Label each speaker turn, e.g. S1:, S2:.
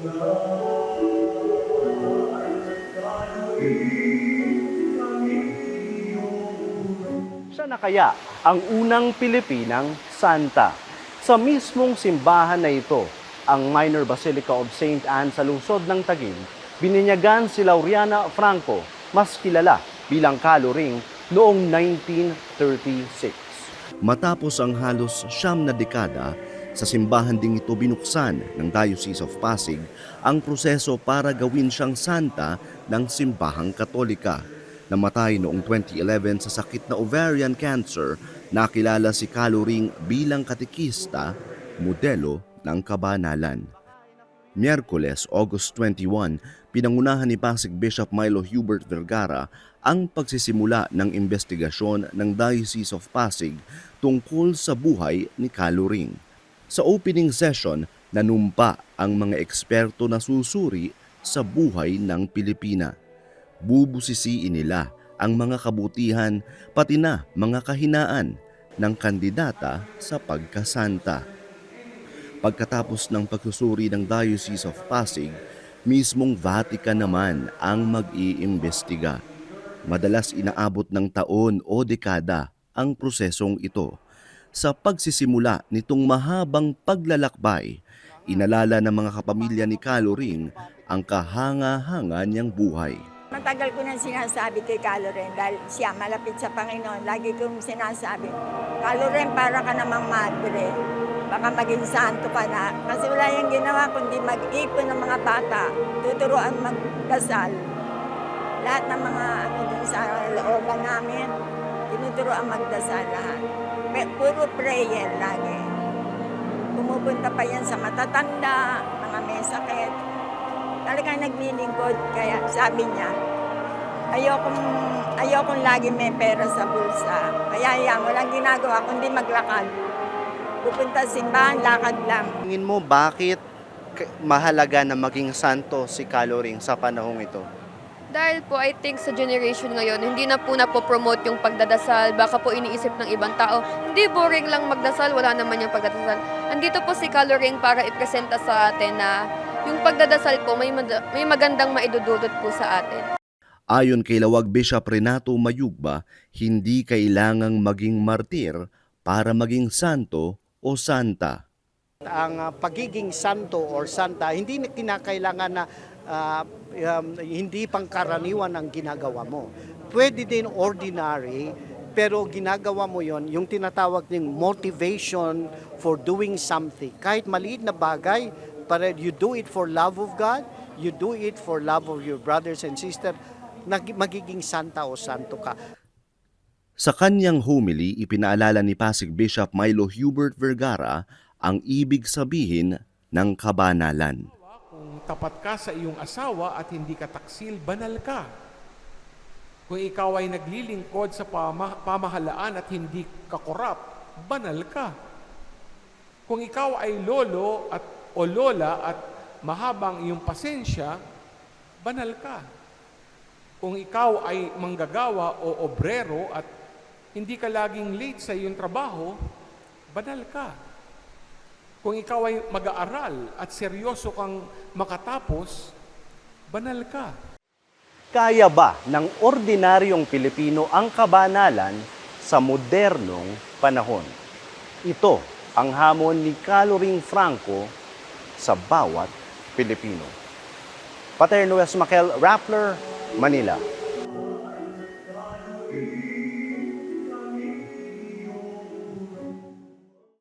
S1: Siya na kaya ang unang Pilipinang santa? Sa mismong simbahan na ito, ang Minor Basilica of St. Anne sa lungsod ng Taguig, bininyagan si Laureana Franco, mas kilala bilang Kaloring, noong 1936. Matapos ang halos 9 na dekada, sa simbahan ding ito binuksan ng Diocese of Pasig ang proseso para gawin siyang santa ng simbahang Katolika. Namatay noong 2011 sa sakit na ovarian cancer, nakilala si Kaloring bilang katekista, modelo ng kabanalan. Miyerkules, August 21, pinangunahan ni Pasig Bishop Milo Hubert Vergara ang pagsisimula ng investigasyon ng Diocese of Pasig tungkol sa buhay ni Kaloring. Sa opening session, nanumpa ang mga eksperto na susuri sa buhay ng Pilipina. Bubusisiin nila ang mga kabutihan pati na mga kahinaan ng kandidata sa pagkasanta. Pagkatapos ng pagsusuri ng Diocese of Pasig, mismong Vatican naman ang mag-iimbestiga. Madalas inaabot ng taon o dekada ang prosesong ito. Sa pagsisimula nitong mahabang paglalakbay, inalala ng mga kapamilya ni Kaloring ang kahanga-hanga niyang buhay.
S2: Matagal ko nang sinasabi kay Kaloring dahil siya malapit sa Panginoon. Lagi kong sinasabi, Kaloring, para ka namang madre. Baka maging santo ka na. Kasi wala yung ginawa kundi mag-ipon ng mga bata, tuturuan magdasal. Lahat ng mga dun sa looban namin, tinuturoan magdasal lahat. Puro prayer lagi. Pumupunta pa yan sa matatanda, mga may sakit. Talagang naglilingkod, kaya sabi niya, ayokong lagi may pera sa bulsa. Kaya yan, walang ginagawa kundi maglakad. Pupunta sa simbahan, lakad lang.
S1: Tingin mo bakit mahalaga na maging santo si Kaloring sa panahong ito?
S3: Dahil po, I think sa generation ngayon, hindi na po napopromote yung pagdadasal. Baka po iniisip ng ibang tao, hindi boring lang magdasal, wala naman yung pagdadasal. Andito po si Kaloring para ipresenta sa atin na yung pagdadasal po may magandang maidudulot po sa atin.
S1: Ayon kay Lawag Bishop Renato Mayugba, hindi kailangang maging martir para maging santo o santa.
S4: Ang pagiging santo or santa, hindi kinakailangan na hindi pangkaraniwan ang ginagawa mo. Pwede din ordinary, pero ginagawa mo yon yung tinatawag ng motivation for doing something. Kahit maliit na bagay, para you do it for love of God, you do it for love of your brothers and sisters, magiging santa o santo ka.
S1: Sa kanyang homily, ipinaalala ni Pasig Bishop Milo Hubert Vergara ang ibig sabihin ng kabanalan.
S5: Kung tapat ka sa iyong asawa at hindi ka taksil, banal ka. Kung ikaw ay naglilingkod sa pamahalaan at hindi ka korap, banal ka. Kung ikaw ay lolo o lola at mahabang iyong pasensya, banal ka. Kung ikaw ay manggagawa o obrero at hindi ka laging late sa iyong trabaho, banal ka. Kung ikaw ay mag-aaral at seryoso kang makatapos, banal ka. Kaya ba ng ordinaryong Pilipino ang kabanalan sa modernong panahon? Ito ang hamon ni Kaloring Franco sa bawat Pilipino. Paterno Esmaquel, Rappler, Manila.